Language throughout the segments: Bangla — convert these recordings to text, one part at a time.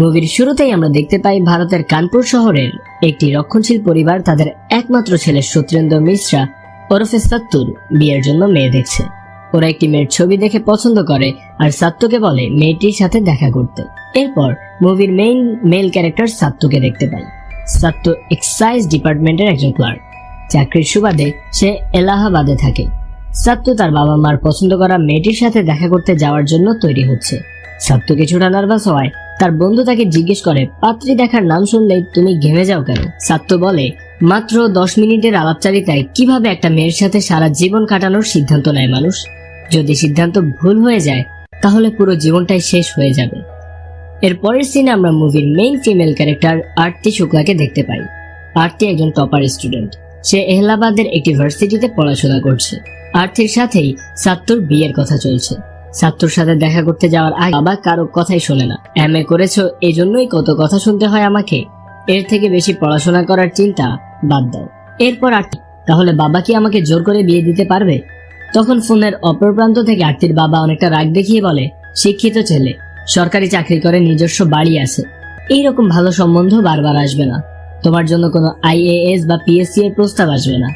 মুভির শুরুতেই আমরা দেখতে পাই ভারতের কানপুর শহরের একটি রক্ষণশীল পরিবার তাদের একমাত্র ছেলে সত্যেন্দ্র মিশ্রা ওরফে সত্তুর বিয়ের জন্য মেয়ে দেখছে। ওরা একটি মেয়ের ছবি দেখে পছন্দ করে আর সাত্তুকে বলে মেয়েটির সাথে দেখা করতে। এরপর মুভির মেইন মেল ক্যারেক্টার সাত্তুকে দেখতে পাই। সাত্তু এক্সাইজ ডিপার্টমেন্টের একজন ক্লার্ক। চাকরির সুবাদে সে এলাহাবাদে থাকে। সাত্তু তার বাবা মার পছন্দ করা মেয়েটির সাথে দেখা করতে যাওয়ার জন্য তৈরি হচ্ছে। সাত্তু কিছুটা নার্ভাস হওয়ায় তার বন্ধু তাকে জিজ্ঞেস করে, পাত্রী দেখার নাম শুনলেই তুমি ঘেমে যাও কেন? সাত্তু বলে, মাত্র 10 মিনিটের আলাপচারিতায় কিভাবে একটা মেয়ের সাথে সারা জীবন কাটানোর সিদ্ধান্ত নেয় মানুষ। যদি সিদ্ধান্ত ভুল হয়ে যায় তাহলে পুরো জীবনটাই শেষ হয়ে যাবে। এর পরের সিনে আমরা মুভির মেইন ফিমেল ক্যারেক্টার আরতি শুক্লাকে দেখতে পাই। আরতি একজন টপার স্টুডেন্ট। সে এলাহাবাদের একটি ভার্সিটিতে পড়াশোনা করছে। আরতির সাথেই সাত্তুর বিয়ের কথা চলছে। সাত্তুর সাথে দেখা করতে যাওয়ার আগে বাবা কারো কথাই শোনে না। এমএ করেছো এই জন্যই কত কথা শুনতে হয় আমাকে, এর থেকে বেশি পড়াশোনা করার চিন্তা বাদ দাও। এরপর আরতি, তাহলে বাবা কি আমাকে জোর করে বিয়ে দিতে পারবে? তখন ফোনের অপর প্রান্ত থেকে আরতির বাবা অনেকটা রাগ দেখিয়ে বলে, শিক্ষিত ছেলে, সরকারি চাকরি করে, নিজস্ব বাড়ি আছে, এইরকম ভালো সম্বন্ধ বারবার আসবে না। তোমার জন্য কোনো আইএএস বা পিএসসি এর প্রস্তাব আসবে না।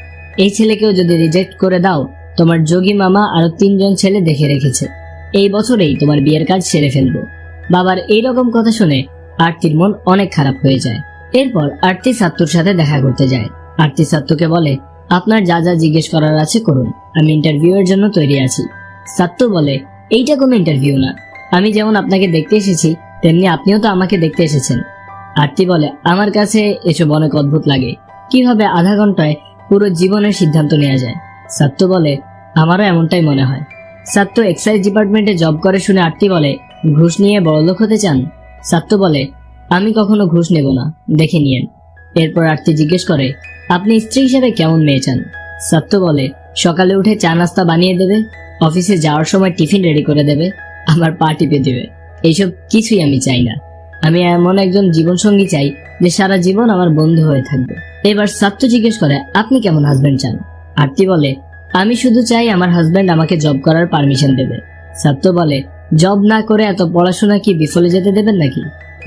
এই ছেলেকেও যদি রিজেক্ট করে দাও, তোমার যোগী মামা আরো 3 জন ছেলে দেখে রেখেছে, এই বছরেই তোমার বিয়ের কাজ সেরে ফেলবো। বাবার এইরকম কথা শুনে আরতির মন অনেক খারাপ হয়ে যায়। এরপর আরতি সাত্তুর সাথে দেখা করতে যায়। আরতি সাত্তুকে বলে, আপনার যা যা জিজ্ঞেস করার আছে করুন, আমি ইন্টারভিউ এর জন্য তৈরি আছি। সাত্তু বলে, এইটা কোনো ইন্টারভিউ না, আমি যেমন আপনাকে দেখতে এসেছি তেমনি আপনিও তো আমাকে দেখতে এসেছেন। আরতি বলে, আমার কাছে এসব অনেক অদ্ভুত লাগে, কিভাবে আধা ঘন্টায় পুরো জীবনের সিদ্ধান্ত নেওয়া যায়। সাত্তু বলে, আমারও এমনটাই মনে হয়। সাত্তু এক্সাইজ ডিপার্টমেন্টে জব করে শুনে আরতি বলে, ঘুষ নিয়ে বড়লোক হতে চান? সাত্তু বলে, আমি কখনো ঘুষ নেব না, দেখে নিয়েন। এরপর আরতি জিজ্ঞেস করে, আপনি স্ত্রী হিসেবে কেমন মেয়ে চান? সাত্তু বলে, সকালে উঠে চা নাস্তা বানিয়ে দেবে, অফিসে যাওয়ার সময় টিফিন রেডি করে দেবে, আমার পা টিপে দেবে, এইসব কিছুই আমি চাই না। আমি এমন একজন জীবনসঙ্গী চাই যে সারা জীবন আমার বন্ধু হয়ে থাকবে। এবার সাত্তু জিজ্ঞেস করে, আপনি কেমন হাজবেন্ড চান? আরতি বলে, আমি শুধু চাই আমার হাজবেন্ড আমাকে জব করার পারমিশন দেবে। সাত্তু বলে, জব না করে এত পড়াশোনা কি বিফলে যেতে দেবেন নাকি?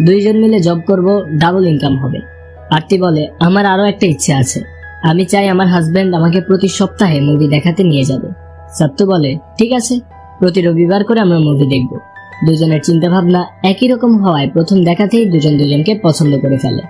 2 জন মিলে জব করব, ডাবল ইনকাম হবে। আরতি বলে, আমার আরো একটা ইচ্ছে আছে, আমি চাই আমার হাজবেন্ড আমাকে প্রতি সপ্তাহে মুভি দেখাতে নিয়ে যাবে। সাত্তু বলে, ঠিক আছে, প্রতি রবিবার করে আমরা মুভি দেখব। দুজনের চিন্তা ভাবনা একই রকম হওয়ায় প্রথম দেখাতেই দুজন দুজনকে পছন্দ করে ফেলে।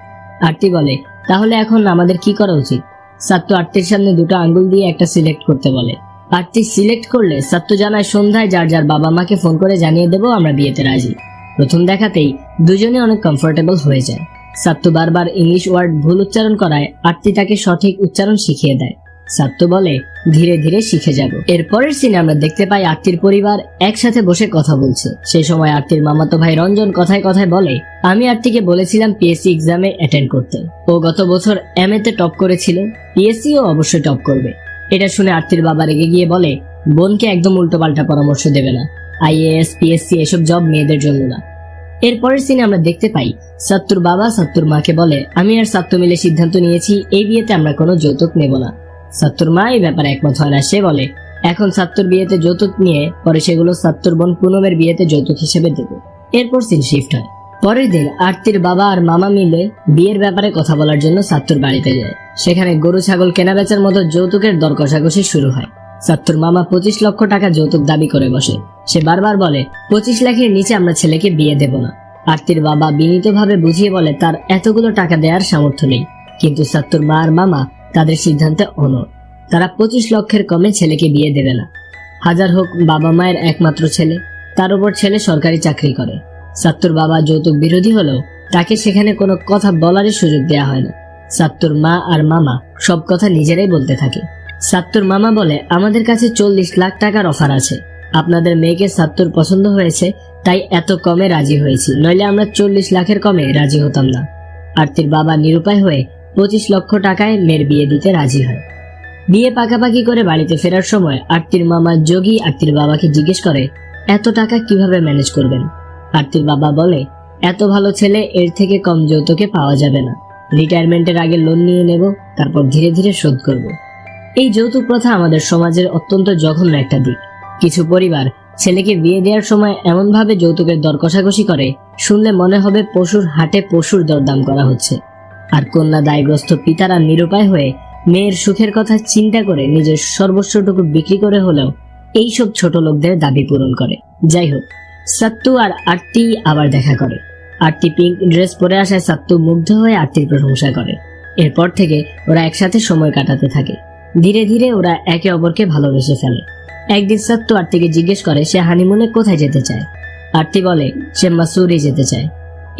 আরতি বলে, তাহলে এখন আমাদের কি করা উচিত? সাত্তু আরতির সামনে 2টো আঙ্গুল দিয়ে একটা সিলেক্ট করতে বলে। আরতি সিলেক্ট করলে সাত্তু জানায় সন্ধ্যায় যার যার বাবা মাকে ফোন করে জানিয়ে দেবো আমরা বিয়েতে রাজি। প্রথম দেখাতেই দুজনে অনেক কমফোর্টেবল হয়ে যায়। সাত্তু বারবার ইংলিশ ওয়ার্ড ভুল উচ্চারণ করায় আরতি তাকে সঠিক উচ্চারণ শিখিয়ে দেয়। সাত্তু বলে, ধীরে ধীরে শিখে যাব। এর পরের সিনে আমরা দেখতে পাই আরতির পরিবার একসাথে বসে কথা বলছে। সেই সময় আরতির মামাতো ভাই রঞ্জন কথায় কথায় বলে, আমি আরতিকে বলেছিলাম পিএসসি এক্সামে অ্যাটেন্ড করতে, ও গত বছর এমএ তে টপ করেছিল, পিএসসিও অবশ্যই টপ করবে। এটা শুনে আরতির বাবা রেগে গিয়ে বলে, বোনকে একদম উল্টোপাল্টা পরামর্শ দেবে না, আইএএস পিএসসি এসব জব মেয়েদের জন্য না। এর পরের সিনে আমরা দেখতে পাই সাত্তুর বাবা সাত্তুর মাকে বলে, আমি আর সাত্তু মিলে সিদ্ধান্ত নিয়েছি এই বিয়েতে আমরা কোনো যৌতুক নেব না। সাত্তুর মা এই ব্যাপারে একমত হয় না। সে বলে, এখন সাত্তুর বিয়েতে যৌতুক নিয়ে পরে সেগুলো সাত্তুর বোন পুনমের বিয়েতে যৌতুক হিসেবে দেবে। এরপর সিন শিফট হয়। পরের দিন আরতির বাবা আর মামা মিলে বিয়ের ব্যাপারে কথা বলার জন্য সাত্তুর বাড়িতে যায়। সেখানে গরু ছাগল কেনা বেচার মতো যৌতুকের দর কষাকষি শুরু হয়। সাত্তুর মামা 25 লক্ষ টাকা যৌতুক দাবি করে বসে। সে বারবার বলে, 25 লাখের নিচে আমরা ছেলেকে বিয়ে দেব না। আরতির বাবা বিনীতভাবে বুঝিয়ে বলে তার এতগুলো টাকা দেওয়ার সামর্থ্য নেই, কিন্তু সাত্তুর মা আর মামা তাদের সিদ্ধান্তে অনড়। তারা 25 লক্ষের কমে ছেলেকে বিয়ে দেবে না। হাজার হোক বাবা মায়ের একমাত্র ছেলে, তার উপর ছেলে সরকারি চাকরি করে। সাত্তুর বাবা যৌতুক বিরোধী হলেও তাকে সেখানে কোনো কথা বলারই সুযোগ দেওয়া হয় না। সাত্তুর মা আর মামা সব কথা নিজেরাই বলতে থাকে। সাত্তুর মামা বলে, আমাদের কাছে 40 লাখ টাকার অফার আছে, আপনাদের মেয়েকে সাত্তুর পছন্দ হয়েছে তাই এত কমে রাজি হয়েছি, নইলে আমরা 40 লাখের কমে রাজি হতাম না। আরতির বাবা নিরুপায় হয়ে 25 লক্ষ টাকায় মেয়ের বিয়ে দিতে রাজি হয়। বিয়ে পাকাপাকি করে বাড়িতে ফেরার সময় আরতির মামা যোগী আরতির বাবাকে জিজ্ঞেস করে, এত টাকা কিভাবে ম্যানেজ করবেন? আরতির বাবা বলে, এত ভালো ছেলে এর থেকে কম যৌতুকে পাওয়া যাবে না, রিটায়ারমেন্টের আগে লোন নিয়ে নেব, তারপর ধীরে ধীরে শোধ করব। এই যৌতুক প্রথা আমাদের সমাজের অত্যন্ত জঘন্য একটা দিক। কিছু পরিবার ছেলেকে বিয়ে দেওয়ার সময় এমন ভাবে যৌতুকের দর কষাকষি করে, শুনলে মনে হবে পশুর হাটে পশুর দরদাম করা হচ্ছে। আর কন্যা দায়গ্রস্ত পিতারা নিরুপায় হয়ে মেয়ের সুখের কথা চিন্তা করে নিজের সর্বস্বটুকু বিক্রি করে হলেও এইসব ছোট লোকদের দাবি পূরণ করে। যাই হোক, সাত্তু আর আরতি আবার দেখা করে। আরতি পিঙ্ক ড্রেস পরে আসায় সাত্তু মুগ্ধ হয়ে আরতির প্রশংসা করে। এরপর থেকে ওরা একসাথে সময় কাটাতে থাকে। ধীরে ধীরে ওরা একে অপরকে ভালোবেসে ফেলে। একদিন সাত্তু আরতিকে জিজ্ঞেস করে সে হানিমুনে কোথায় যেতে চায়। আরতি বলে সে মাসুরি যেতে চায়।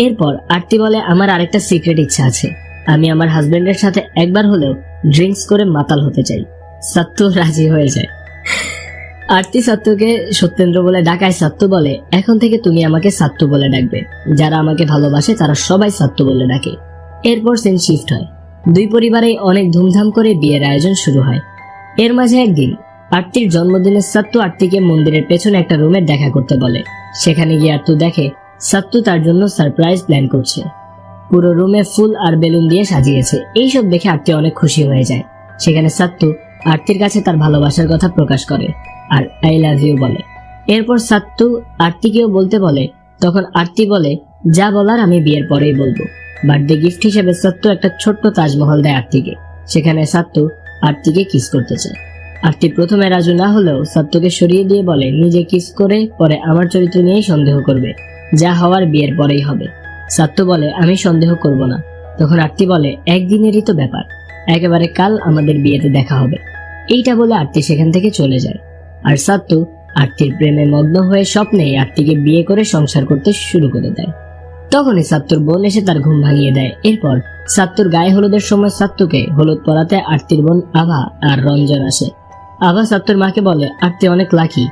এরপর আরতি বলে আমার আরেকটা সিক্রেট ইচ্ছা আছে, আমি আমার হাজবেন্ডের সাথে একবার হলেও ড্রিঙ্কস করে মাতাল হতে চাই। সাত্তু রাজি হয়ে যায়। আরতি সাত্তুকে সত্যেন্দ্র বলে ডাকায়। সাত্তু বলে এখন থেকে তুমি আমাকে সাত্তু বলে ডাকবে, যারা আমাকে ভালোবাসে তারা সবাই সাত্তু বলে ডাকে। এরপর সিন শিফট হয়। দুই পরিবারেই অনেক ধুমধাম করে বিয়ের আয়োজন শুরু হয়। এর মাঝে একদিন আরতির জন্মদিনে সাত্তু আরতিকে মন্দিরের পেছনে একটা রুমে দেখা করতে বলে। সেখানে গিয়ে আরতু দেখে সাত্তু তার জন্য সারপ্রাইজ প্ল্যান করছে। পুরো রুমে ফুল আর বেলুন দিয়ে সাজিয়েছে। এইসব দেখে আরতি অনেক খুশি হয়ে যায়। সেখানে সাত্তু আরতির কাছে তার ভালোবাসার কথা প্রকাশ করে আর আই লাভ ইউ বলে। এরপর সাত্তু আরতিকেও বলতে বলে। তখন আরতি বলে যা বলার আমি বিয়ের পরেই বলবো। বার্থডে গিফট হিসেবে সাত্তু একটা ছোট্ট তাজমহল দেয় আরতিকে। সেখানে সাত্তু আরতিকে কিস করতে চায়। আরতি প্রথমে রাজু না হলেও সাত্তুকে সরিয়ে দিয়ে বলে নিজে কিস করে পরে আমার চরিত্র নিয়েই সন্দেহ করবে, যা হওয়ার বিয়ের পরেই হবে। সাত্তু বলে আমি সন্দেহ করব না। তখন আরতি বলে একদিনেরই তো ব্যাপার, একেবারে কাল আমাদের বিয়েতে দেখা হবে। এইটা বলে আরতি সেখান থেকে চলে যায়। আর সাত্তু আরতির প্রেমে মগ্ন হয়ে স্বপ্নেই আরতিকে বিয়ে করে সংসার করতে শুরু করে দেয়। তখনই সাত্তুর বোন এসে তার ঘুম ভাঙিয়ে দেয়। এরপর সাত্তুর গায়ে হলুদের সময় সাত্তুকে হলুদ পরাতে আরতির বোন আভা আর রঞ্জন আসে। আভা সাত্তুর মাকে বলে আরতি অনেক লাকি,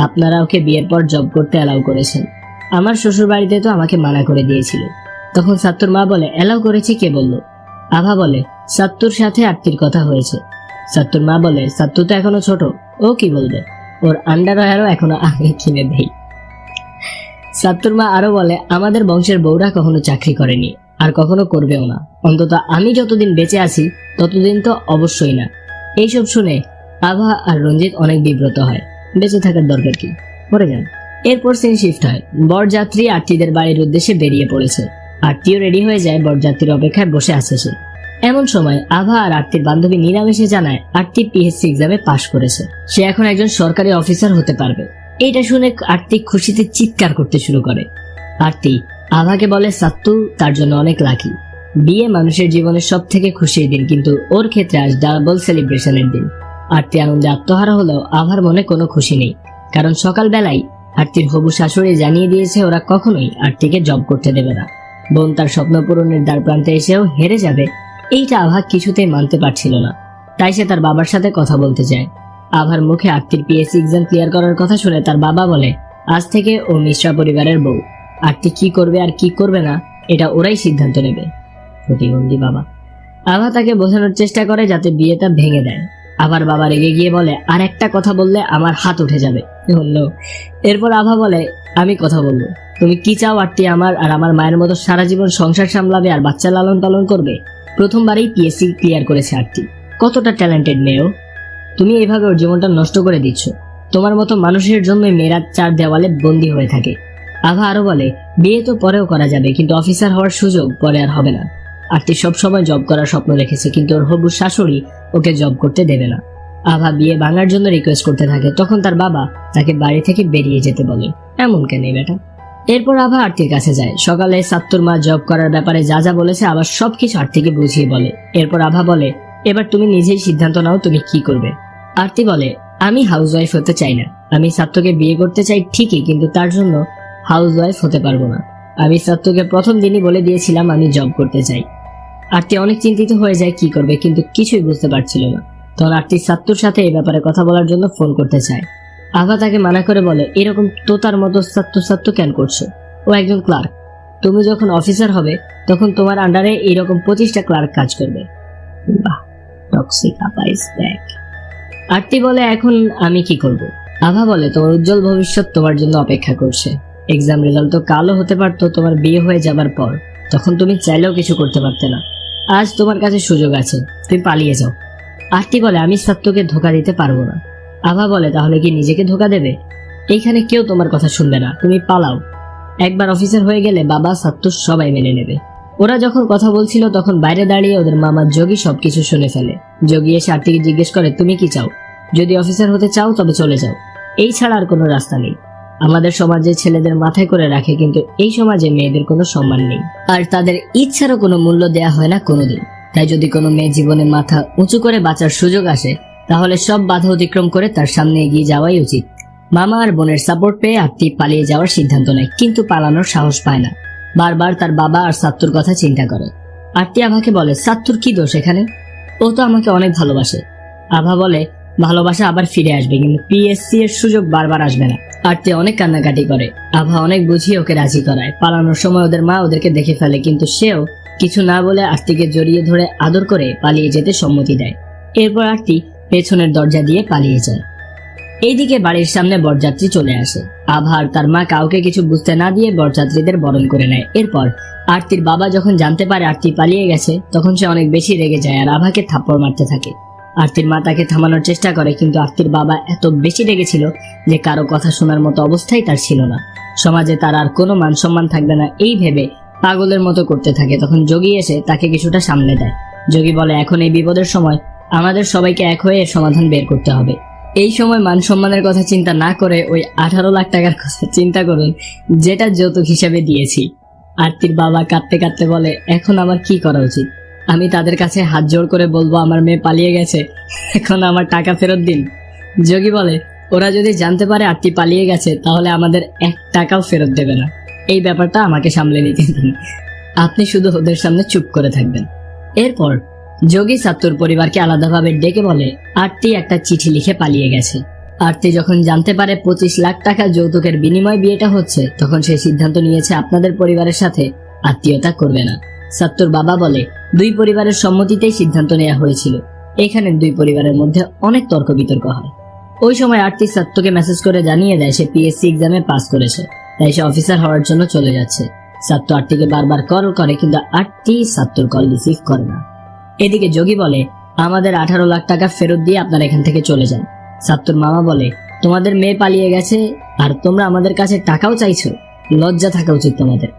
আপনারা ওকে বিয়ের পর জব করতে অ্যালাউ করেছেন। আমার শ্বশুর বাড়িতে তো আমাকে মানা করে দিয়েছিল। তখন সাত্তুর মা বলে অ্যালাউ করেছি কে বলল? আভা বলে সাত্তুর সাথে আরতির কথা হয়েছে। সাত্তুর মা বলে সাত্তু তো এখনো ছোট, ও কি বলবে, ওর আন্ডারওয়্যারও এখনো আমি কিনে দেই। সাত্তুর মা আরো বলে আমাদের বংশের বউরা কখনো চাকরি করেনি আর কখনো করবেও না, অন্তত আমি যতদিন বেঁচে আছি ততদিন তো অবশ্যই না। এইসব শুনে আভা আর রঞ্জিত অনেক বিব্রত হয়। বেঁচে থাকার দরকার কি, পরে যান। এরপর সিন শিফট হয়। বরযাত্রী আরতিদের বাড়ির উদ্দেশ্যে বেরিয়ে পড়েছে। আরতিও রেডি হয়ে যায়, বরযাত্রীর অপেক্ষায় বসে আছে সে। এমন সময় আভা আর আরতির বান্ধবী নীলাম এসে জানায় আরতি পিএসসি এক্সামে পাশ করেছে, সে এখন একজন সরকারি অফিসার হতে পারবে। এইটা শুনে আরতি খুশিতে চিৎকার করতে শুরু করে। আরতি আভাকে বলে সাত্তু তার জন্য অনেক লাকি। বিয়ে মানুষের জীবনের সব থেকে খুশির দিন, কিন্তু ওর ক্ষেত্রে আজ ডাবল সেলিব্রেশনের দিন। আরতি আনন্দে আত্মহারা হলেও আভার মনে কোনো খুশি নেই, কারণ সকালবেলায় আরতির হবু শাশুড়ি জানিয়ে দিয়েছে ওরা কখনোই আরতিকে জব করতে দেবে না। বোন তার স্বপ্ন পূরণের দ্বার প্রান্তে এসেও হেরে যাবে, এইটা আভা কিছুতেই মানতে পারছিল না। তাই সে তার বাবার সাথে কথা বলতে চায়। আভার মুখে আরতির পিএসসি এক্সাম ক্লিয়ার করার কথা শুনে তার বাবা বলে আজ থেকে ও মিশ্রা পরিবারের বউ। আরতি কি করবে আর কি করবে না এটা ওরাই সিদ্ধান্ত নেবে। প্রতিবন্ধী বাবা। আভা তাকে বোঝানোর চেষ্টা করে যাতে বিয়েটা ভেঙে দেয়। আবার বাবা রেগে গিয়ে বলে আর একটা কথা বললে আমার হাত উঠে যাবে। এরপর আভা বলে আমি কথা বলবো, তুমি কি চাও আরতি আমার আর আমার মায়ের মতো সারা জীবন সংসার সামলাবে আর বাচ্চা লালন পালন করবে? প্রথমবারই পিএসসি ক্লিয়ার করেছে আরতি, কতটা ট্যালেন্টেড মেয়েও। তুমি এইভাবে ওর জীবনটা নষ্ট করে দিচ্ছ। তোমার মতো মানুষের জন্যই মেয়েরা চার দেওয়ালে বন্দী হয়ে থাকে। আভা আরো বলে বিয়ে তো পরেও করা যাবে, কিন্তু অফিসার হওয়ার সুযোগ পরে আর হবে না। আরতি সবসময় জব করার স্বপ্ন রেখেছে, কিন্তু ওর হবু শাশুড়ি ওকে জব করতে দেবে না। আভা বিয়ে ভাঙার জন্য রিকোয়েস্ট করতে থাকে। তখন তার বাবা তাকে বাড়ি থেকে বেরিয়ে যেতে বলে। এমন কেন বেটা? এরপর আভা আরতির কাছে যায়। সকালে সাত্তুর মা জব করার ব্যাপারে যা যা বলেছে আবার সবকিছু আরতিকে বুঝিয়ে বলে। এরপর আভা বলে এবার তুমি নিজেই সিদ্ধান্ত নাও তুমি কি করবে। আরতি বলে আমি হাউসওয়াইফ হতে চাই না, আমি সাত্তুকে বিয়ে করতে চাই ঠিকই, কিন্তু তার জন্য হাউসওয়াইফ হতে পারবো না। আমি সাত্তুকে প্রথম দিনই বলে দিয়েছিলাম আমি জব করতে চাই। আরতি অনেক চিন্তিত হয়ে যায় কি করবে, কিন্তু কিছুই বুঝতে পারছিল না। তখন আরতি সাত্তুর সাথে এই ব্যাপারে কথা বলার জন্য ফোন করতে চায়। আভা তাকে মানা করে বলে এরকম তোতার মতো সাত্তু কেন করছো? ও একজন ক্লার্ক, তুমি যখন অফিসার হবে তখন তোমার আন্ডারে এইরকম 25টা ক্লার্ক কাজ করবে। টক্সিক আপা ইজ ব্যাক। আরতি বলে এখন আমি কি করব? আভা বলে তোমার উজ্জ্বল ভবিষ্যৎ তোমার জন্য অপেক্ষা করছে। এক্সাম রেজাল্ট তো কালও হতে পারতো তোমার বিয়ে হয়ে যাবার পর, তখন তুমি চাইলেও কিছু করতে পারতে না। আজ তোমার কাছে সুযোগ আছে, তুমি পালিয়ে যাও। আরতি বলে আমি সাত্তুকে ধোকা দিতে পারবো না। আভা বলে তাহলে কি নিজেকে ধোকা দেবে? এইখানে কেউ তোমার কথা শুনবে না, তুমি পালাও। একবার অফিসার হয়ে গেলে বাবা, সাত্তুর সবাই মেনে নেবে। ওরা যখন কথা বলছিল তখন বাইরে দাঁড়িয়ে ওদের মামা যোগী সবকিছু শুনে ফেলে। যোগী এসে আরতিকে জিজ্ঞেস করে, তুমি কি চাও? যদি অফিসার হতে চাও তবে চলে যাও, এই ছাড়া আর কোনো রাস্তা নেই। আমাদের সমাজে ছেলেদের মাথায় করে রাখে, কিন্তু এই সমাজে মেয়েদের কোনো সম্মান নেই, আর তাদের ইচ্ছারও কোনো মূল্য দেয়া হয় না কোনোদিন। তাই যদি কোনো মেয়ে জীবনে মাথা উঁচু করে বাঁচার সুযোগ আসে, তাহলে সব বাধা অতিক্রম করে তার সামনে এগিয়ে যাওয়াই উচিত। মামা আর বোনের সাপোর্ট পেয়ে আরতি পালিয়ে যাওয়ার সিদ্ধান্ত নেয়, কিন্তু পালানোর সাহস পায় না। বারবার তার বাবা আর সাত্তুর কথা চিন্তা করে। আরতি আভাকে বলে, সাত্তুর কি দোষ এখানে? ও তো আমাকে অনেক ভালোবাসে। আভা বলে, ভালোবাসা আবার ফিরে আসবে, কিন্তু পিএসসি এর সুযোগ বারবার আসবে না। আরতি অনেক কান্নাকাটি করে। আভা অনেক বুঝিয়ে ওকে রাজি করায়। পালানোর সময় ওদের মা ওদেরকে দেখে ফেলে, কিন্তু সেও কিছু না বলে আরতিকে জড়িয়ে ধরে আদর করে পালিয়ে যেতে সম্মতি দেয়। এরপর আরতি পেছনের দরজা দিয়ে পালিয়ে যায়। এইদিকে বাড়ির সামনে বরযাত্রী চলে আসে। আভা আর তার মা কাউকে কিছু বুঝতে না দিয়ে বরযাত্রীদের বরণ করে নেয়। এরপর আরতির বাবা যখন জানতে পারে আরতি পালিয়ে গেছে, তখন সে অনেক বেশি রেগে যায় আর আভাকে থাপ্পড় মারতে থাকে। আরতির মা তাকে থামানোর চেষ্টা করে, কিন্তু আরতির বাবা এত বেশি রেগেছিল যে কারো কথা শোনার মতো অবস্থাই তার ছিল না। সমাজে তার আর কোনো মান সম্মান থাকবে না এই ভেবে পাগলের মতো করতে থাকে। তখন যোগী এসে তাকে কিছুটা সামলে দেয়। যোগী বলে, এখন এই বিপদের সময় আমাদের সবাইকে এক হয়ে এর সমাধান বের করতে হবে। এই সময় মান সম্মানের কথা চিন্তা না করে ওই 18 লাখ টাকার কথা চিন্তা করুন, যেটা যৌতুক হিসেবে দিয়েছি। আরতির বাবা কাঁদতে কাঁদতে বলে, এখন আমার কি করা উচিত? আমি তাদের কাছে হাত জোড় করে বলবো আমার মেয়ে পালিয়ে গেছে, এখন আমার টাকা ফেরত দিন? যোগী বলে, ওরা যদি জানতে পারে আরতি পালিয়ে গেছে, তাহলে আমাদের 1 টাকাও ফেরত দেবে না। এই ব্যাপারটা আমাকে সামলে নিতে দিন, আপনি শুধু ওদের সামনে চুপ করে থাকবেন। এরপর যোগী সাত্তুর পরিবারকে আলাদাভাবে ডেকে বলে, আরতি একটা চিঠি লিখে পালিয়ে গেছে। আরতি যখন জানতে পারে 25 লাখ টাকা যৌতুকের বিনিময়ে বিয়েটা হচ্ছে, তখন সে সিদ্ধান্ত নিয়েছে আপনাদের পরিবারের সাথে আত্মীয়তা করবে না। সাত্তুর বাবা বলে, 2 পরিবারের সম্মতিতেই সিদ্ধান্ত নেওয়া হয়েছিল। এখানে 2 পরিবারের মধ্যে অনেক তর্ক বিতর্ক হয়। ওই সময় আরতি সাত্তুকে মেসেজ করে জানিয়ে দেয় সে পিএসসি এক্সামে পাস করেছে, তাই সে অফিসার হওয়ার জন্য চলে যাচ্ছে। সাত্তু আরতিকে বারবার কল করে, কিন্তু আরতি সাত্তুর কল রিসিভ করে না। এদিকে যোগী বলে, আমাদের 18 লাখ টাকা ফেরত দিয়ে আপনারা এখান থেকে চলে যান। সাত্তুর মামা বলে, তোমাদের মেয়ে পালিয়ে গেছে আর তোমরা আমাদের কাছে টাকাও চাইছো? লজ্জা থাকা উচিত তোমাদের,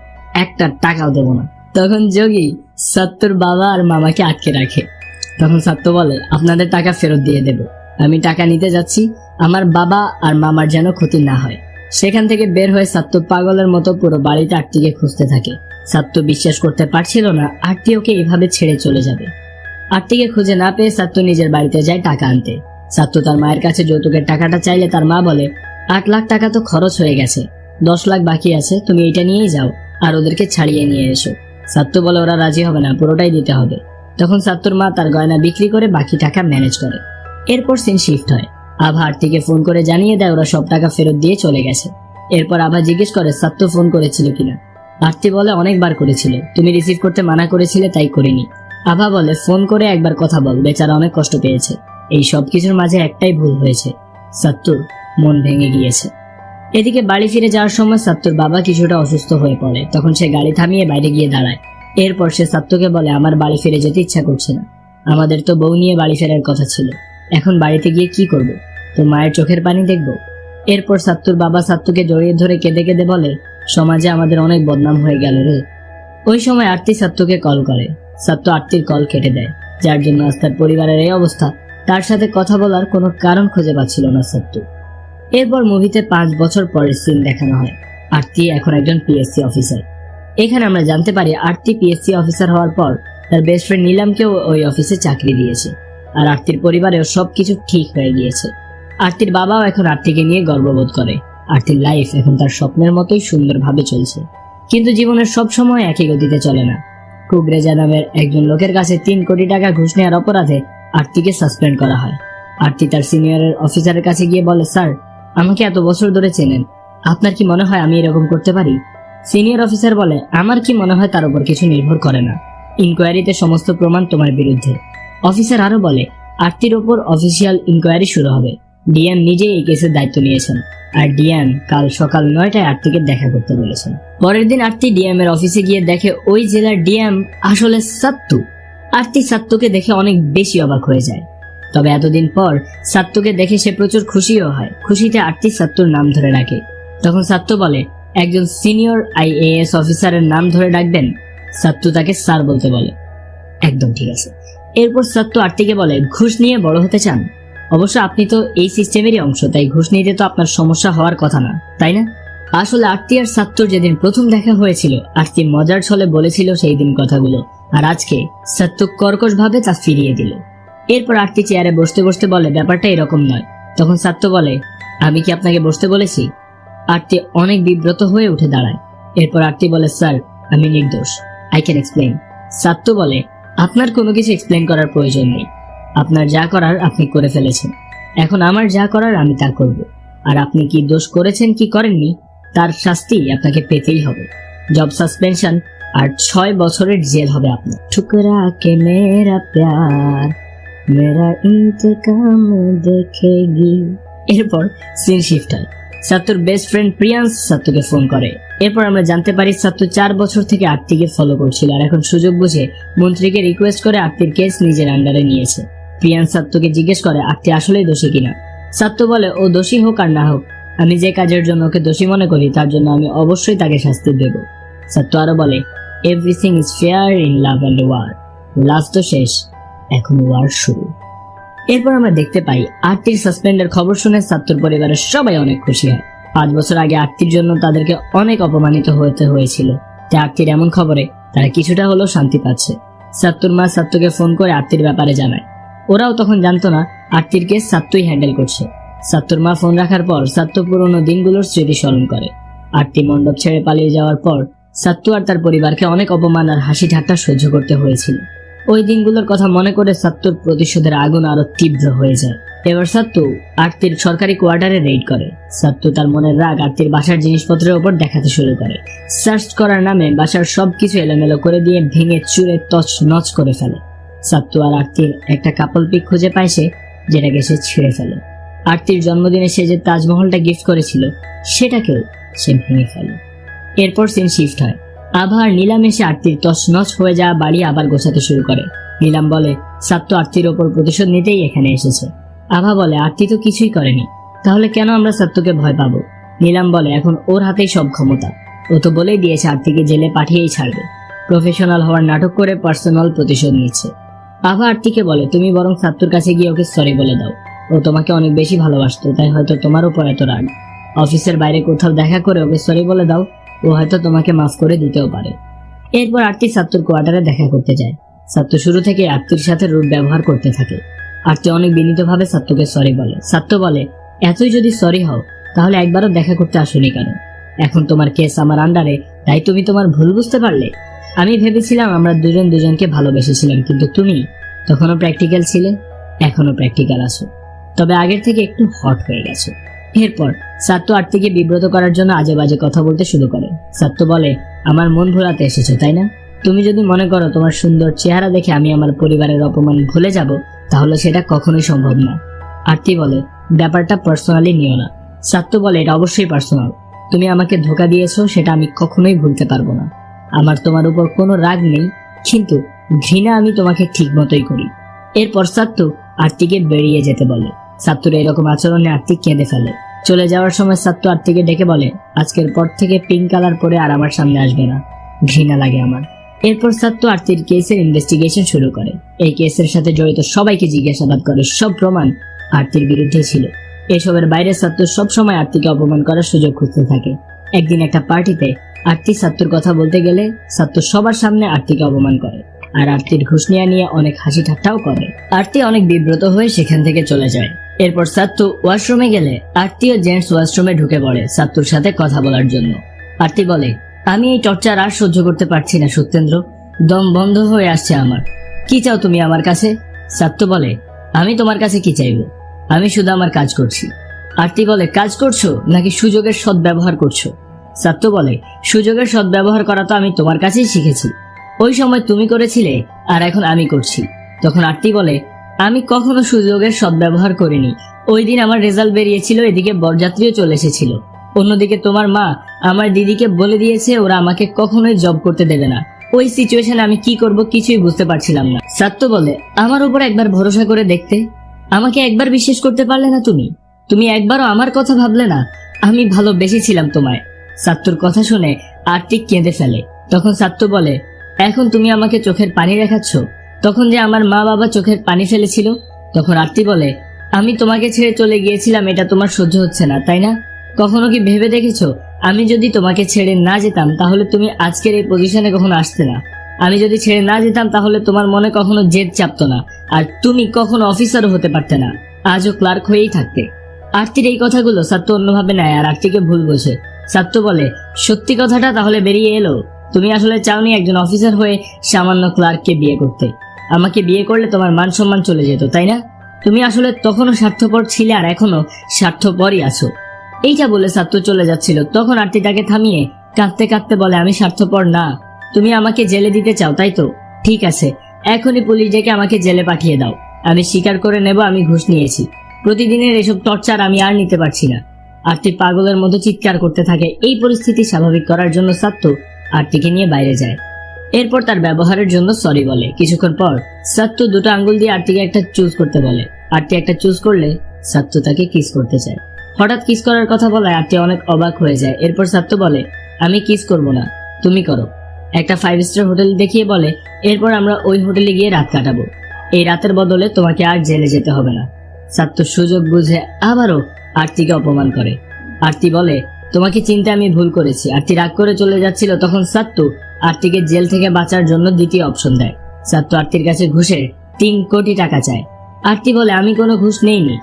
1 টাকাও দেবো না। তখন যোগী সাত্তুর বাবা আর মামাকে আটকে রাখে। তখন সাত্তু বলে, আপনাদের টাকা ফেরত দিয়ে দেব, আমি টাকা নিতে যাচ্ছি, আমার বাবা আর মামার যেন ক্ষতি না হয়। সেখান থেকে বের হয়ে সাত্তু পাগলের মতো পুরো বাড়িতে আরতিকে খুঁজতে থাকে। সাত্তু বিশ্বাস করতে পারছিল না আরতি ওকে এভাবে ছেড়ে চলে যাবে। আরতিকে খুঁজে না পেয়ে সাত্তু নিজের বাড়িতে যায় টাকা আনতে। সাত্তু তার মায়ের কাছে যৌতুকের টাকাটা চাইলে তার মা বলে, 8 লাখ টাকা তো খরচ হয়ে গেছে, 10 লাখ বাকি আছে, তুমি এটা নিয়েই যাও আর ওদেরকে ছাড়িয়ে নিয়ে এসো। সাত্তু বলে, ওরা রাজি হবে না, পুরোটাই দিতে হবে। তখন সাত্তুর মা তার গয়না বিক্রি করে বাকি টাকা ম্যানেজ করে। এরপর সিন শিফট হয়। আভা আরতিকে ফোন করে জানিয়ে দেয় ওরা সব টাকা ফেরত দিয়ে চলে গেছে। এরপর আভা জিজ্ঞেস করে, সাত্তু ফোন করেছিল কিনা? আরতি বলে, অনেকবার করেছিল, তুমি রিসিভ করতে মানা করেছিলে তাই করিনি। আভা বলে, ফোন করে একবার কথা বল, বেচারা অনেক কষ্ট পেয়েছে। এই সব কিছুর মাঝে একটাই ভুল হয়েছে, সাত্তুর মন ভেঙে গিয়েছে। এদিকে বাড়ি ফিরে যাওয়ার সময় সাত্তুর বাবা কিছুটা অসুস্থ হয়ে পড়ে। তখন সে গাড়ি থামিয়ে বাইরে গিয়ে দাঁড়ায়। এরপর সে সাত্তুকে বলে, আমার বাড়ি ফিরে যেতে ইচ্ছা করছে না, আমাদের তো বউ নিয়ে বাড়ি ফেরার কথা ছিল, এখন বাড়িতে গিয়ে কি করব? তো মায়ের চোখের পানি দেখবো? এরপর সাত্তুর বাবা সাত্তুকে জড়িয়ে ধরে কেঁদে কেঁদে বলে, সমাজে আমাদের অনেক বদনাম হয়ে গেল রে। ওই সময় আরতি সাত্তুকে কল করে। সাত্তু আরতির কল কেটে দেয়, যার জন্য আজ তার পরিবারের এই অবস্থা। তার সাথে কথা বলার কোনো কারণ খুঁজে পাচ্ছিল না সাত্তু। এরপর মুভিতে 5 বছর পরের সিন দেখানো হয়। আরতি এখন একজন পিএসসি অফিসার। এখানে আমরা জানতে পারি আরতি পিএসসি অফিসার হওয়ার পর তার বেস্ট ফ্রেন্ড নিলামকেও ওই অফিসে চাকরি দিয়েছে, আর আরতির পরিবারেও সবকিছু ঠিক হয়ে গিয়েছে। আরতির বাবাও এখন আরতিকে নিয়ে গর্ববোধ করে। আরতির লাইফ এখন তার স্বপ্নের মতোই সুন্দরভাবে চলছে, কিন্তু জীবনের সব সময় একই গতিতে চলে না। কুগরেজা নামের একজন লোকের কাছে 3 কোটি টাকা ঘুষ নেওয়ার অপরাধে আরতিকে সাসপেন্ড করা হয়। আরতি তার সিনিয়রের অফিসারের কাছে গিয়ে বলে, স্যার, আমাকে এত বছর ধরে চেনেন, আপনার কি মনে হয় আমি এরকম করতে পারি? সিনিয়র অফিসার বলে, আমার কি মনে হয় তার উপর কিছু নির্ভর করে না, ইনকোয়ারিতে সমস্ত প্রমাণ তোমার বিরুদ্ধে। অফিসার আরো বলে, আরতির ওপর অফিসিয়াল ইনকোয়ারি শুরু হবে। ডিএম নিজেই এই কেসের দায়িত্ব নিয়েছেন, আর ডিএম কাল সকাল 9টায় আরতিকে দেখা করতে বলেছেন। পরের দিন আরতি ডিএম এর অফিসে গিয়ে দেখে ওই জেলার ডিএম আসলে সাত্তু। আরতি সাত্তুকে দেখে অনেক বেশি অবাক হয়ে যায়। তবে এতদিন পর সাত্তুকে দেখে সে প্রচুর খুশিও হয়। খুশিতে আরতি সাত্তুর নাম ধরে ডাকে। তখন সাত্তু বলে, একজন সিনিয়র IAS অফিসারের নাম ধরে ডাকবেন? সাত্তু তাকে স্যার বলতে বলে। একদম ঠিক আছে। এরপর সাত্তু আরতিকে বলে, ঘুষ নিয়ে বড় হতে চান? অবশ্য আপনি তো এই সিস্টেমেরই অংশ, তাই ঘুষ নিতে তো আপনার সমস্যা হওয়ার কথা না, তাই না? আসলে আরতি আর সাত্তুর যেদিন প্রথম দেখা হয়েছিল, আরতি মজার ছলে বলেছিল সেই দিন কথাগুলো, আর আজকে সাত্তু কর্কশ ভাবে তা ফিরিয়ে দিল। এরপর আরতি চেয়ারে বসতে বসতে বলে, ব্যাপারটা এরকম নয়। তখন সাত্তু বলে, আমি কি আপনাকে বসতে বলেছি? আরতি অনেক বিব্রত হয়ে উঠে দাঁড়ায়। এরপর আরতি বলে, স্যার আমি নির্দোষ, আই ক্যান এক্সপ্লেইন। সাত্তু বলে, আপনার কোনো কিছু এক্সপ্লেইন করার প্রয়োজন নেই। আপনার যা করার আপনি করে ফেলেছেন, এখন আমার যা করার আমি তা করব। আর আপনি কি দোষ করেছেন কি করেননি তার শাস্তি আপনাকে পেতেই হবে। জব সাসপেনশন আর 6 বছরের জেল হবে আপনার। ঠুকরা কে মেরা প্যার মেরা ইন্তকাম দেখেগি। এরপর সিন শিফট হয়। সাত্তুর বেস্ট ফ্রেন্ড প্রিয়ান্স সাত্তুকে ফোন করে। এরপর আমরা জানতে পারি সাত্তু 4 বছর থেকে আরতিকে ফলো করছিল, আর এখন সুযোগ বুঝে মন্ত্রীকে রিকোয়েস্ট করে আরতির কেস নিজের আন্ডারে নিয়েছে। প্রিয়ান্স সাত্তুকে জিজ্ঞেস করে আরতি আসলেই দোষী কিনা। সাত্তু বলে, ও দোষী হোক আর না হোক, আমি যে কাজের জন্য ওকে দোষী মনে করি তার জন্য আমি অবশ্যই তাকে শাস্তি দেব। সাত্তু আরো বলে, everything is fair in love and war. Love তো শেষ, এখন ওয়ার শুরু। এরপর আমরা দেখতে পাই আরতির সাসপেন্ডের খবর শুনে সাত্তুর পরিবারের সবাই অনেক খুশি হয়। 5 বছর আগে আরতির জন্য তাদেরকে অনেক অপমানিত হতে হয়েছিল, যে আরতির এমন খবরে তারা কিছুটা হলেও শান্তি পাচ্ছে। সাত্তুর মা সাত্তুকে ফোন করে আরতির ব্যাপারে জানায়। ওরাও তখন জানতো না আরতির কেস সাত্তুই হ্যান্ডেল করছে। সাত্তুর মা ফোন রাখার পর সাত্তু পুরোনো দিনগুলোর স্মৃতি স্মরণ করে। আরতি মণ্ডপ ছেড়ে পালিয়ে যাওয়ার পর সাত্তু আর তার পরিবারকে অনেক অপমান আর হাসি ঠাট্টা সহ্য করতে হয়েছিল। ওই দিনগুলোর কথা মনে করে সাত্তুর প্রতিশোধের আগুন আরো তীব্র হয়ে যায়। এবার সাত্তু আরতির সরকারি কোয়ার্টারে রেইড করে। সাত্তু তার মনের রাগ আরতির বাসার জিনিসপত্রের উপর দেখাতে শুরু করে। সার্চ করার নামে বাসার সবকিছু এলোমেলো করে দিয়ে ভেঙে চুরে তছনছ করে ফেলে। সাত্তু আর আরতির একটা কাপল পিক খুঁজে পায় সে, যেটাকে সে ছিঁড়ে ফেলে। আরতির জন্মদিনে সে যে তাজমহলটা গিফট করেছিল সেটাকেও সে ভেঙে ফেলে। এরপর সিন শিফট হয়। আভা আর নীলাম এসে আরতির তছনছ হয়ে যাওয়া বাড়ি আবার গোছাতে শুরু করে। নীলাম বলে, সাত্তু আরতির ওপর প্রতিশোধ নিতেই এখানে এসেছে। আভা বলে, আরতি তো কিছুই করেনি, তাহলে কেন আমরা সাত্তুকে ভয় পাবো? নীলাম বলে, এখন ওর হাতেই সব ক্ষমতা, ও তো বলেই দিয়েছে আরতিকে জেলে পাঠিয়েই ছাড়বে। প্রফেশনাল হওয়ার নাটক করে পার্সোনাল প্রতিশোধ নিচ্ছে। আভা আরতিকে বলে, তুমি বরং সাত্তুর কাছে গিয়ে ওকে সরি বলে দাও। ও তোমাকে অনেক বেশি ভালোবাসতো, তাই হয়তো তোমার উপর এত রাগ। অফিসের বাইরে কোথাও দেখা করে ওকে সরি বলে দাও, ও হয়তো তোমাকে মাফ করে দিতেও পারে। এরপর আরতি সাত্তুর কোয়ার্টারে দেখা করতে যায়। সাত্তু শুরু থেকে আরতির সাথে রূপ ব্যবহার করতে থাকে। আরতি অনেক বিনীতভাবে সাত্তুকে সরি বলে। সাত্তু বলে, এতই যদি সরি হও তাহলে একবারও দেখা করতে আসুনি কেন? এখন তোমার কেস আমার আন্ডারে, তাই তুমি তোমার ভুল বুঝতে পারলে? আমি ভেবেছিলাম আমরা দুজন দুজনকে ভালোবেসেছিলাম, কিন্তু তুমি তখনও প্র্যাকটিক্যাল ছিলে, এখনো প্র্যাকটিক্যাল আছো, তবে আগের থেকে একটু হট হয়ে গেছো। এরপর সাত্তু আরতিকে বিব্রত করার জন্য আজে বাজে কথা বলতে শুরু করে। সাত্তু বলে, আমার মন ভোলাতে এসেছো তাই না? তুমি যদি মনে করো তোমার সুন্দর চেহারা দেখে আমি আমার পরিবারের অপমান ভুলে যাব, তাহলে সেটা কখনোই সম্ভব না। আরতি বলে, ব্যাপারটা পার্সোনালি নিও না। সাত্তু বলে, এটা অবশ্যই পার্সোনাল। তুমি আমাকে ধোকা দিয়েছো, সেটা আমি কখনোই ভুলতে পারবো না। আমার তোমার উপর কোনো রাগ নেই, কিন্তু ঘৃণা আমি তোমাকে ঠিক মতোই করি। এরপর সাত্তু আরতিকে বেরিয়ে যেতে বলে। সাত্তুর এরকম আচরণে আরতি কেঁদে ফেলে। চলে যাওয়ার সময় সাত্তু আরতিকে ডেকে বলে, আজকের পর থেকে পিঙ্ক কালার পরে আর আমার সামনে আসবে না, ঘৃণা লাগে আমার। এরপর সাত্তু আরতির কেসের ইনভেস্টিগেশন শুরু করে। এই কেসের সাথে জড়িত সবাইকে জিজ্ঞাসাবাদ করে। সব প্রমাণ আরতির বিরুদ্ধে ছিল। এসবের বাইরে সাত্তু সবসময় আরতিকে অপমান করার সুযোগ খুঁজতে থাকে। একদিন একটা পার্টিতে আরতি সাত্তুর কথা বলতে গেলে সাত্তু সবার সামনে আরতিকে অপমান করে, আর আরতির ঘুষ নেওয়া নিয়ে অনেক হাসি ঠাট্টাও করে। আরতি অনেক বিব্রত হয়ে সেখান থেকে চলে যায়। এরপর সাত্তু ওয়াশরুমে গেলে আরতি ও জেন্টস ওয়াশরুমে ঢুকে পড়ে সাত্তুর সাথে কথা বলার জন্য। আরতি বলে, আমি এই টর্চার আর সহ্য করতে পারছি না সত্যেন্দ্র, দম বন্ধ হয়ে আসছে আমার। কি চাও তুমি আমার কাছে? সাত্তু বলে, আমি তোমার কাছে কি চাইবো? আমি শুধু আমার কাজ করছি। আরতি বলে, কাজ করছো নাকি সুযোগের সদ্ব্যবহার করছো? সাত্তু বলে, সুযোগের সদ্ব্যবহার করা তো আমি তোমার কাছেই শিখেছি। ওই সময় তুমি করেছিলে আর এখন আমি করছি। তখন আরতি বলে, আমি কখনো সুযোগের সদ্ব্যবহার করিনি। ওই দিন আমার রেজাল্ট বেরিয়েছিল, এদিকে বরযাত্রীও চলে এসেছিল। অন্যদিকে তোমার মা আমার দিদিকে বলে দিয়েছে ওরা আমাকে কখনোই জব করতে দেবে না। ওই সিচুয়েশনে আমি কি করব কিছুই বুঝতে পারছিলাম না। সাত্তু বলে, আমার উপর একবার ভরসা করে দেখতে। আমাকে একবার বিশ্বাস করতে পারলে না? তুমি একবারও আমার কথা ভাবলে না? আমি ভালোবেসেছিলাম তোমায়। সাত্তুর কথা শুনে আর্তিক কেঁদে ফেলে। তখন সাত্তু বলে, এখন তুমি আমাকে চোখের পানি দেখাচ্ছ? তখন যে আমার মা বাবা চোখের পানি ফেলেছিল? তখন আর্তি বলে, আমি তোমাকে ছেড়ে চলে গিয়েছিলাম, এটা তোমার সহ্য হচ্ছে না, তাই না? কখনো কি ভেবে দেখেছো, আমি যদি তোমাকে ছেড়ে না যেতাম তাহলে তুমি আজকের এই পজিশনে কখনো আসতে না। আমি যদি ছেড়ে না যেতাম তাহলে তোমার মনে কখনো জেদ চাপতো না, আর তুমি কখনো অফিসারও হতে পারতে না, আজও ক্লার্ক হয়েই থাকতে। আরতির এই কথাগুলো সাত্তু অন্যভাবে নেয় আর আরতিকে ভুল বোঝে। সাত্তু বলে, সত্যি কথাটা তাহলে বেরিয়ে এলো, তুমি আসলে চাওনি একজন অফিসার হয়ে সামান্য ক্লার্ককে বিয়ে করতে। আমাকে বিয়ে করলে তোমার মান সম্মান চলে যেত, তাই না? তুমি আসলে তখনও স্বার্থপর ছিলে আর এখনো স্বার্থপরই আছো। এইটা বলে সাত্তু চলে যাচ্ছিল, তখন আরতি তাকে থামিয়ে কাঁদতে কাঁদতে বলে, আমি স্বার্থপর না। তুমি আমাকে জেলে দিতে চাও, তাই তো? ঠিক আছে, এখনই পুলিশ ডেকে আমাকে জেলে পাঠিয়ে দাও। আমি স্বীকার করে নেব আমি ঘুষ নিয়েছি। প্রতিদিনের এসব টর্চার আমি আর নিতে পারছি না। আরতি পাগলের মতো চিৎকার করতে থাকে। এই পরিস্থিতি স্বাভাবিক করার জন্য সাত্তু আরতিকে নিয়ে বাইরে যায়। এরপর তার ব্যবহারের জন্য সরি বলে। কিছুক্ষণ পর সাত্তু দুটো আঙ্গুল দিয়ে আরতিকে একটা চুজ করতে বলে। আরতি একটা চুজ করলে সাত্তু তাকে কিস করতে চায়। হঠাৎ কিস করার কথা বলায় আরতি অনেক অবাক হয়ে যায়। এরপর সাত্তু বলে, আমি কিস করব না, তুমি করো। একটা 5 স্টার হোটেল দেখিয়ে বলে, এরপর আমরা ওই হোটেলে গিয়ে রাত কাটাবো। এই রাতের বদলে তোমাকে আর জেলে যেতে হবে না। সাত্তু সুযোগ বুঝে আবারও আরতিকে অপমান করে। আরতি বলে, তোমাকে চিনতে আমি ভুল করেছি। আরতি রাগ করে চলে যাচ্ছিল, তখন সাত্তু আরতিকে জেল থেকে বাঁচার জন্য দ্বিতীয় অপশন দেয়। সাত্তু আরতির কাছে ঘুষের 3 কোটি টাকা চায়। আরতি বলে, আমি কোনো ঘুষ নেইনি।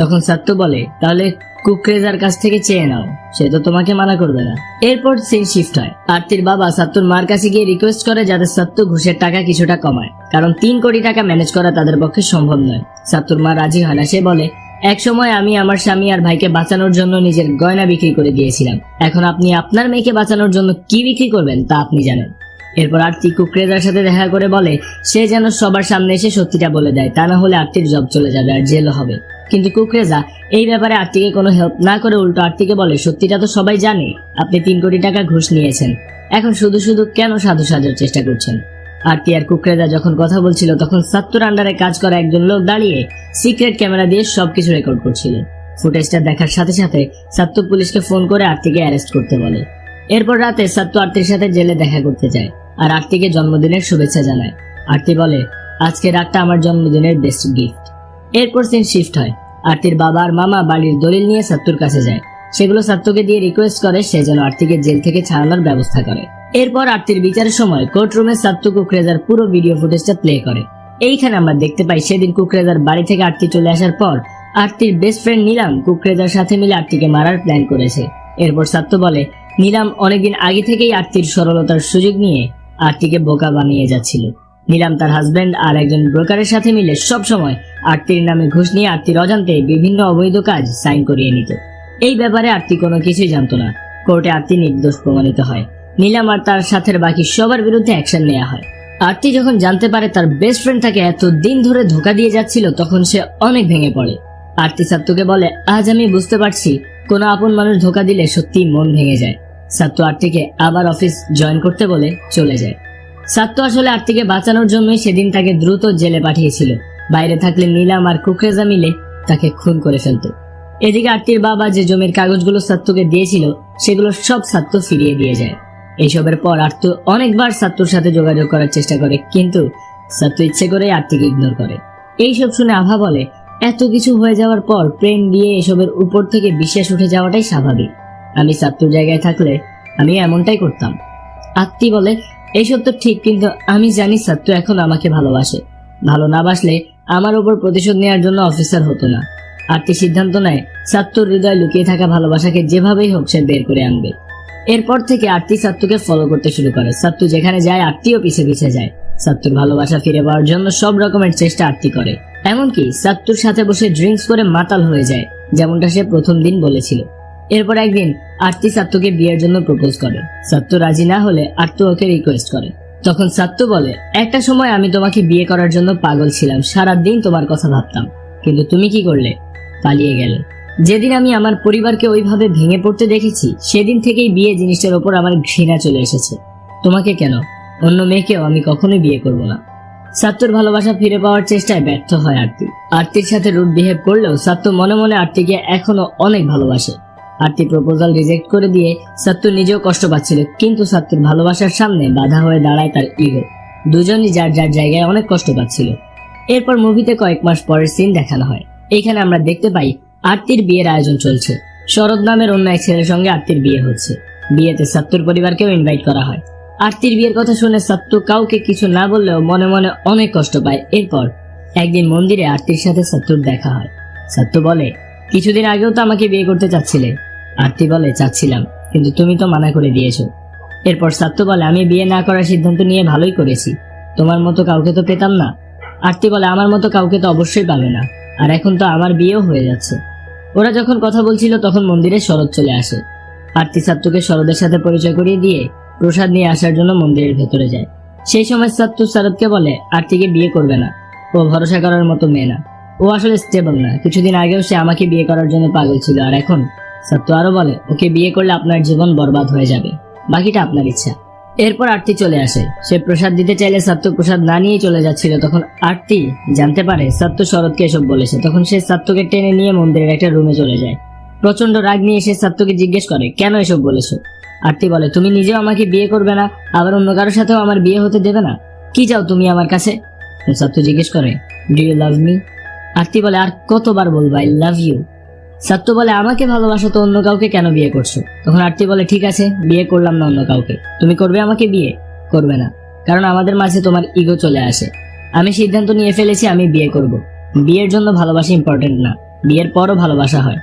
তখন সাত্তু বলে, তাহলে কুকরেজার কাছ থেকে চেয়ে নাও, সে তো তোমাকে মানা করবে না। এরপর সিন শিফট হয়। আরতির বাবা সাত্তুর মার কাছে গিয়ে রিকোয়েস্ট করে যাতে সাত্তু ঘুষের টাকা কিছুটা কমায়, কারণ 3 কোটি টাকা ম্যানেজ করা তাদের পক্ষে সম্ভব নয়। সাত্তুর মা রাজি হয় না। সে বলে, এক সময় আমি আমার স্বামী আর ভাইকে বাঁচানোর জন্য নিজের গয়না বিক্রি করে দিয়েছিলাম, এখন আপনি আপনার মেয়েকে বাঁচানোর জন্য কি বিক্রি করবেন তা আপনি জানেন। এরপর আরতি কুকরেজার সাথে দেখা করে বলে সে যেন সবার সামনে এসে সত্যিটা বলে দেয়, তা না হলে আরতির জব চলে যাবে আর জেলও হবে। কিন্তু কুকরেজা এই ব্যাপারে আরতিকে কোনো হেল্প না করে উল্টো আরতিকে বলে, সত্যিটা তো সবাই জানে, আপনি 3 কোটি টাকা ঘুষ নিয়েছেন, এখন শুধু শুধু কেন সাধু সাজার চেষ্টা করছেন। আরতি আর কুকরেজা যখন কথা বলছিল তখন সাত্তুর আন্ডারে কাজ করা একজন লোক দাঁড়িয়ে সিক্রেট ক্যামেরা দিয়ে সবকিছু রেকর্ড করছিল। ফুটেজটা দেখার সাথে সাথে সাত্তু পুলিশকে ফোন করে আরতিকে অ্যারেস্ট করতে বলে। এরপর রাতে সাত্তু আরতির সাথে জেলে দেখা করতে যায় আর আরতিকে জন্মদিনের শুভেচ্ছা জানায়। আরতি বলে, আজকে রাতটা আমার জন্মদিনের বেস্ট গিফট। এরপর সিন শিফট হয়। আরতির বাবা আর মামা বাড়ির দলিল নিয়ে সাত্তুর কাছে যায়। সেগুলো সাত্তুকে দিয়ে রিকোয়েস্ট করে সে যেন আরতিকে জেল থেকে ছাড়ানোর ব্যবস্থা করে। এরপর আরতির বিচারের সময় কোর্টরুমে সাত্তু কুকরেজার পুরো ভিডিও ফুটেজটা প্লে করে। এইখানে আমরা দেখতে পাই সেদিন কুকরেজার বাড়ি থেকে আরতি চলে আসার পর আরতির বেস্ট ফ্রেন্ড নীলাম কুকরেজার সাথে মিলে আরতিকে মারার প্ল্যান করেছে। এরপর সাত্তু বলে, নীলাম অনেকদিন আগে থেকেই আরতির সরলতার সুযোগ নিয়ে আরতিকে বোকা বানিয়ে যাচ্ছিল। নীলাম তার হাজবেন্ড আর একজন ব্রোকারের সাথে মিলে সব সময় আরতির নামে ঘুষ নিয়ে আরতির অজান্তে বিভিন্ন অবৈধ কাজ সাইন করিয়ে নিত। এই ব্যাপারে আরতি কোনো কিছুই জানতো না। কোর্টে আরতি নির্দোষ প্রমাণিত হয়। নীলাম আর তার সাথে বাকি সবার বিরুদ্ধে অ্যাকশন নেওয়া হয়। আরতি যখন জানতে পারে তার বেস্ট ফ্রেন্ড তাকে এত দিন ধরে ধোকা দিয়ে যাচ্ছিল তখন সে অনেক ভেঙে পড়ে। আরতি সাত্তুকে বলে, আজ আমি বুঝতে পারছি কোনো আপন মানুষ ধোকা দিলে সত্যি মন ভেঙে যায়। সাত্তু আরতিকে আবার অফিস জয়েন করতে বলে চলে যায়। সাত্তু আসলে আরতিকে বাঁচানোর জন্যই সেদিন তাকে দ্রুত জেলে পাঠিয়েছিল। বাইরে থাকলে নীলাম আর কুকরেজা মিলে তাকে খুন করে ফেলত। এদিকে আরতির বাবা যে জমির কাগজগুলো সাত্তুকে দিয়েছিল সেগুলো সব সাত্তু ফিরিয়ে দিয়ে যায়। এইসবের পর আরতু অনেকবার সাত্তুর সাথে যোগাযোগ করার চেষ্টা করে, কিন্তু সাত্তু ইচ্ছে করে আরতিকে ইগনোর করে। এইসব শুনে আভা বলে, এত কিছু হয়ে যাওয়ার পর প্রেম দিয়ে এসবের উপর থেকে বিশ্বাস উঠে যাওয়াটাই স্বাভাবিক। আমি সাত্তুর জায়গায় থাকলে আমি এমনটাই করতাম। আত্মি বলে, এইসব তো ঠিক, কিন্তু আমি জানি সাত্তু এখন আমাকে ভালোবাসে। ভালো না বাসলে আমার উপর প্রতিশোধ নেওয়ার জন্য অফিসার হতো না। আরতি সিদ্ধান্ত নেয় সাত্তুর হৃদয়ে লুকিয়ে থাকা ভালোবাসাকে যেভাবেই হোক সে বের করে আনবে। এরপর থেকে আরতি সাত্তুকে ফলো করতে শুরু করে। সাত্তু যেখানে যায় আরতিও পিছে পিছে যায়। সাত্তুর ভালোবাসা ফিরে পাওয়ার জন্য সব রকমের চেষ্টা আরতি করে, এমনকি সাত্তুর সাথে বসে ড্রিঙ্কস করে মাতাল হয়ে যায়, যেমনটা সে প্রথম দিন বলেছিল। এরপর একদিন আরতি সাত্তুকে বিয়ের জন্য প্রপোজ করে। সাত্তু রাজি না হলে আরতু ওকে রিকোয়েস্ট করে। তখন সাত্তু বলে, একটা সময় আমি তোমাকে বিয়ে করার জন্য পাগল ছিলাম, সারাদিন তোমার কথা ভাবতাম, কিন্তু তুমি কি করলে? পালিয়ে গেলে। যেদিন আমি আমার পরিবারকে ওইভাবে ভেঙে পড়তে দেখেছি সেদিন থেকেই বিয়ে জিনিসটার ওপর আমার ঘৃণা চলে এসেছে। তোমাকে কেন, অন্য মেয়েকেও আমি কখনোই বিয়ে করব না। সাত্তুর ভালোবাসা ফিরে পাওয়ার চেষ্টায় ব্যর্থ হয় আরতি। আরতির সাথে রুড বিহেভ করলেও সাত্তু মনে মনে আরতিকে এখনো অনেক ভালোবাসে। আরতি প্রপোজাল রিজেক্ট করে দিয়ে সাত্তু নিজেও কষ্ট পাচ্ছিল, কিন্তু সাত্তুর ভালোবাসার সামনে বাধা হয়ে দাঁড়ায় তার ইগো। দুজনই যার যার জায়গায় অনেক কষ্ট পাচ্ছিল। এরপর মুভিতে কয়েক মাস পরের সিন দেখানো হয়। এইখানে আমরা দেখতে পাই আরতির বিয়ের আয়োজন চলছে। শরৎ নামের অন্য এক ছেলের সঙ্গে আরতির বিয়ে হচ্ছে। বিয়েতে সাত্তুর পরিবারকেও ইনভাইট করা হয়। আরতির বিয়ের কথা শুনে সাত্তু কাউকে কিছু না বললেও মনে মনে অনেক কষ্ট পায়। এরপর একদিন মন্দিরে আরতির সাথে সাত্তুর দেখা হয়। সাত্তু বলে, কিছুদিন আগেও তো আমাকে বিয়ে করতে চাচ্ছিলে। আরতি বলে, চাচ্ছিলাম, কিন্তু তুমি তো মানা করে দিয়েছো। এরপর সাত্তু বলে, আমি বিয়ে না করার সিদ্ধান্ত নিয়ে ভালোই করেছি, তোমার মতো কাউকে তো পেতাম না। আরতি বলে, আমার মতো কাউকে তো অবশ্যই পাবে না, আর এখন তো আমার বিয়েও হয়ে যাচ্ছে। ওরা যখন কথা বলছিল তখন মন্দিরে শরৎ চলে আসে। আরতি সাত্তুকে শরতের সাথে পরিচয় করিয়ে দিয়ে প্রসাদ নিয়ে আসার জন্য মন্দিরের ভেতরে যায়। সেই সময় সাত্তু শরৎকে বলে, আরতিকে বিয়ে করবে না, ও ভরসা করার মতো মেয়ে না, ও আসলে স্টেবল না। কিছুদিন আগেও সে আমাকে বিয়ে করার জন্য পাগল ছিল, আর এখন। সাত্তু আরো বলে, ওকে বিয়ে করলে আপনার জীবন বরবাদ হয়ে যাবে, বাকিটা আপনার ইচ্ছা। এরপর আরতি চলে আসে। সে প্রসাদ দিতে চাইলে সাত্তু প্রসাদ না নিয়ে চলে যাচ্ছিল। তখন আরতি জানতে পারে সাত্তু শরৎকে এসব বলেছে। তখন সে সাত্তুকে টেনে নিয়ে মন্দিরের একটা রুমে চলে যায়। প্রচন্ড রাগ নিয়ে সে সাত্তুকে জিজ্ঞেস করে, কেন এসব বলেছো? আরতি বলে, তুমি নিজেও আমাকে বিয়ে করবে না, আবার অন্য কারোর সাথেও আমার বিয়ে হতে দেবে না, কি চাও তুমি আমার কাছে? সাত্তু জিজ্ঞেস করে, ডু ইউ লাভ মি? আরতি বলে, আর কতবার বলবো আই লাভ ইউ? সাত্তু বলে, আমাকে ভালোবাসো তো অন্য কাউকে কেন বিয়ে করছো? তখন আরতি বলে, ঠিক আছে, বিয়ে করলাম না অন্য কাউকে, তুমি করবে আমাকে বিয়ে? করবে না, কারণ আমাদের মাঝে তোমার ইগো চলে আসে। আমি সিদ্ধান্ত নিয়ে ফেলেছি আমি বিয়ে করব। বিয়ের জন্য ভালোবাসা ইম্পর্টেন্ট না, বিয়ের পরও ভালোবাসা হয়।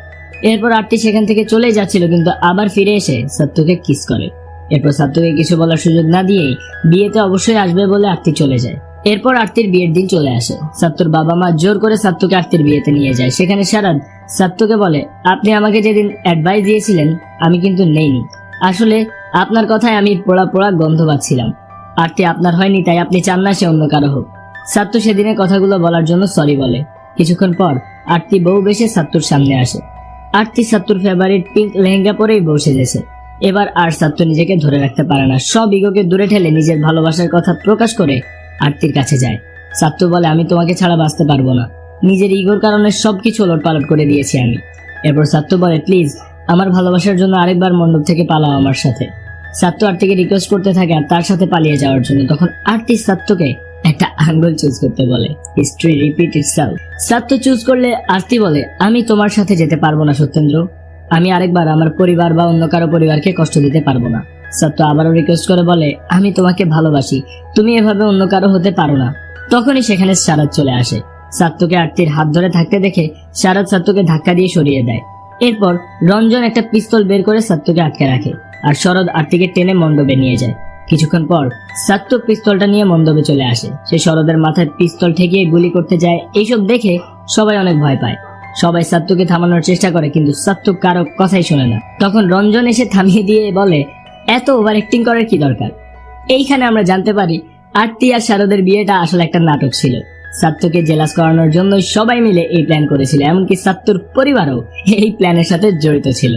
এরপর আরতি সেখান থেকে চলে যাচ্ছিল, কিন্তু আবার ফিরে এসে সাত্তুকে কিস করে। এরপর সাত্তুকে কিছু বলার সুযোগ না দিয়েই বিয়েতে অবশ্যই আসবে বলে আরতি চলে যায়। এরপর আরতির বিয়ের দিন চলে আসে। সাত্তুর বাবা মা জোর করে সাত্তুকে আরতির বিয়েতে নিয়ে যায়। সেখানে শারদ সাত্তুকে বলে, আপনি আমাকে যেদিন অ্যাডভাইস দিয়েছিলেন আমি কিন্তু নেইনি, আসলে আপনার কথায় আমি পোড়া পোড়া গন্ধ পাচ্ছিলাম। আরতি আপনার হয়নি, তাই আপনি চান না সে অন্য কারো হোক। সাত্তু সেদিনের কথাগুলো বলার জন্য সরি বলে। কিছুক্ষণ পর আরতি বউ বেশে সাত্তুর সামনে আসে। আরতি সাত্তুর ফেভারিট পিঙ্ক লেহেঙ্গা পরেই বউ সেজেছে। এবার আর সাত্তু নিজেকে ধরে রাখতে পারে না, সব ইগোকে দূরে ঠেলে নিজের ভালোবাসার কথা প্রকাশ করে আরতির কাছে যায়। সাত্তু বলে, আমি তোমাকে ছাড়া বাঁচতে পারবো না, নিজের ইগোর কারণে সবকিছু ওলটপালট করে দিয়েছি আমি। এরপর সাত্তু বলে, প্লিজ আমার ভালোবাসার জন্য আরেকবার মণ্ডপ থেকে পালাও আমার সাথে। সাত্তু আরতিকে রিকোয়েস্ট করতে থাকে আর তার সাথে পালিয়ে যাওয়ার জন্য। তখন আরতি সাত্তুকে একটা আঙ্গুল চুজ করতে বলে। History repeat itself. Sattu choose করলে আরতি বলে, আমি তোমার সাথে যেতে পারবো না সত্যেন্দ্র, আমি আরেকবার আমার পরিবার বা অন্য কারো পরিবারকে কষ্ট দিতে পারবো না। সাত্তু আবারও রিকোয়েস্ট করে বলে, আমি তোমাকে ভালোবাসি, তুমি এভাবে অন্য কারো হতে পারো না। তখনই সেখানে শারদ চলে আসে। সাত্তুকে আরতির হাত ধরে থাকতে দেখে শারদ সাত্তুকে ধাক্কা দিয়ে সরিয়ে দেয়। এরপর রঞ্জন একটা পিস্তল বের করে সাত্তুকে আটকে রাখে, আর শরৎ আরতিকে টেনে মণ্ডপে নিয়ে যায়। কিছুক্ষণ পর সাত্তু পিস্তলটা নিয়ে মণ্ডপে চলে আসে। সে শরদের মাথায় পিস্তল ঠেকিয়ে গুলি করতে যায়। এইসব দেখে সবাই অনেক ভয় পায়। সবাই সাত্তুকে থামানোর চেষ্টা করে, কিন্তু সাত্তু কারো কথাই শোনে না। তখন রঞ্জন এসে থামিয়ে দিয়ে বলে, এত ওভার অ্যাক্টিং করার কি দরকার? এইখানে আমরা জানতে পারি আরতি আর শারদের বিয়েটা আসলে একটা নাটক ছিল। সাত্তুকে জেলাস করানোর জন্য সবাই মিলে এই প্ল্যান করেছিল, এমনকি সাত্তুর পরিবারও এই প্ল্যানের সাথে জড়িত ছিল।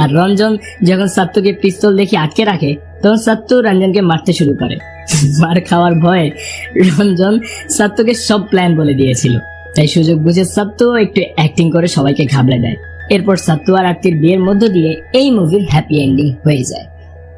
আর রঞ্জন যখন সাত্তুকে পিস্তল দেখে আটকে রাখে তখন সাত্তু রঞ্জনকে মারতে শুরু করে। মার খাওয়ার ভয়ে রঞ্জন সাত্তুকে সব প্ল্যান বলে দিয়েছিল, তাই সুযোগ বুঝে সাত্তু একটু অ্যাক্টিং করে সবাইকে ঘাবড়ে দেয়। এরপর সাত্তু আর আরতির বিয়ের মধ্য দিয়ে এই মুভির হ্যাপি এন্ডিং হয়ে যায়।